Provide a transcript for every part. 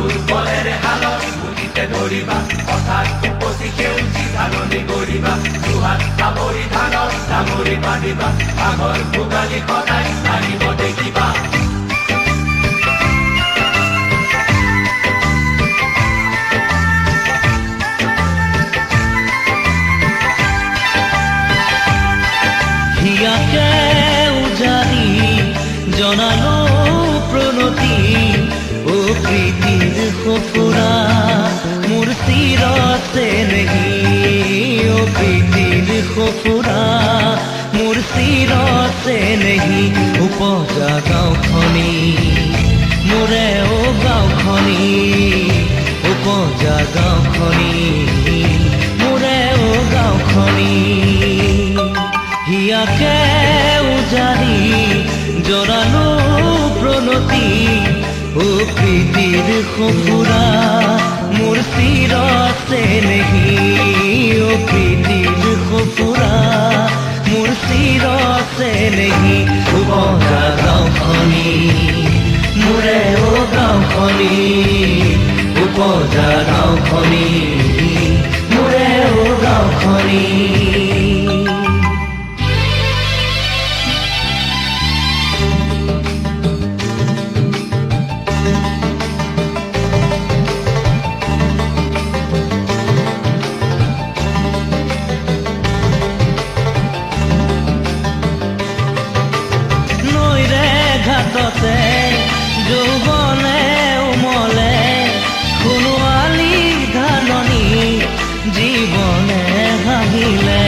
দুৰ্বলেৰে হালত বুজিতে ধৰিবা অৰ্থাৎ উপচি সেউজী ধাননি গৰিবা দুহাত সাৱৰি ধানৰ ডাঙৰি বান্ধিবা আগৰ ভোগালী সদায় আহিব দেখিবা হিয়াকে উজাৰি জনালো প্ৰণতি ও প্ৰীতিৰ সফুৰা মোৰ চিৰতে নেহি ও প্ৰীতিৰ সফুৰা মোৰ চিৰতে নেহি উপজা গাঁওখনি মোৰে ও গাঁওখনি উপজা গাঁওখনি মোৰে ও গাঁওখনি হিয়াকে উজাৰি জনালো প্ৰণতি ও প্ৰীতিৰ সফুৰা মোৰ চিৰতে নেহি ও প্ৰীতিৰ সফুৰা মোৰ চিৰতে নেহি উপজা গাঁওখনি মোৰে ও গাঁওখনি উপজা গাঁওখনি মোৰে ও গাঁওখনি ঘাটতে যৌৱনে উমলে সোণোৱালী ধাননি জীৱনে হাঁহিলে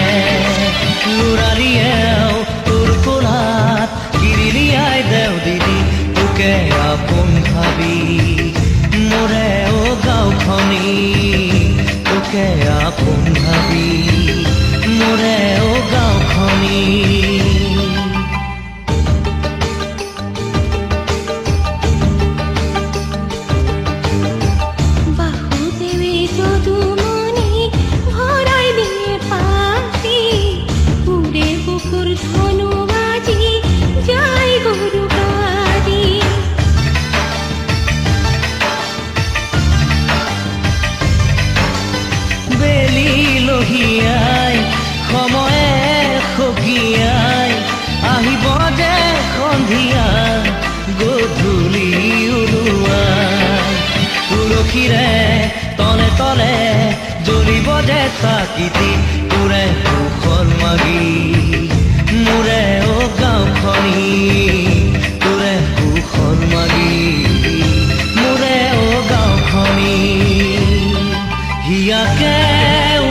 লৰালিয়েও তোৰ কোলাত কিৰিলিয়াই দেও দিদি তোকে আপোন ভাবি মোৰে ও গাঁওখনি তোকে আপোন ভাবি মোৰে ও গাঁওখনি লহিয়াই সময়ে সখিয়াই আহিব যে সন্ধিয়া গধূলি ওলোৱাই তুলসীৰে তলে তলে জ্বলিব যে চাকিটি তোৰে সুখৰ মাগি মোৰে ও গাঁওখনি তোৰে সুখৰ মাগি মোৰে ও গাঁওখনি হিয়াকে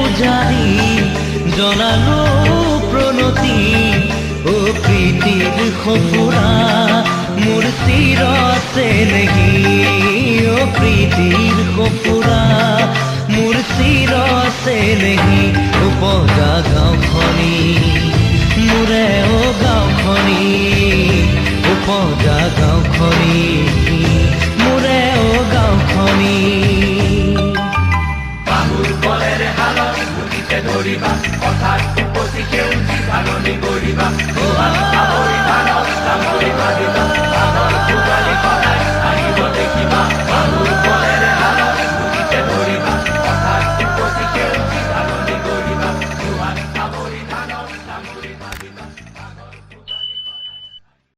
উজাৰি জনালো প্ৰণতি ও প্ৰীতিৰ সফুৰা মোৰ চিৰতে নেহি ও প্ৰীতিৰ সফুৰা মোৰ চিৰতে নেহি উপজা গাঁওখনি মোৰে ও গাঁওখনি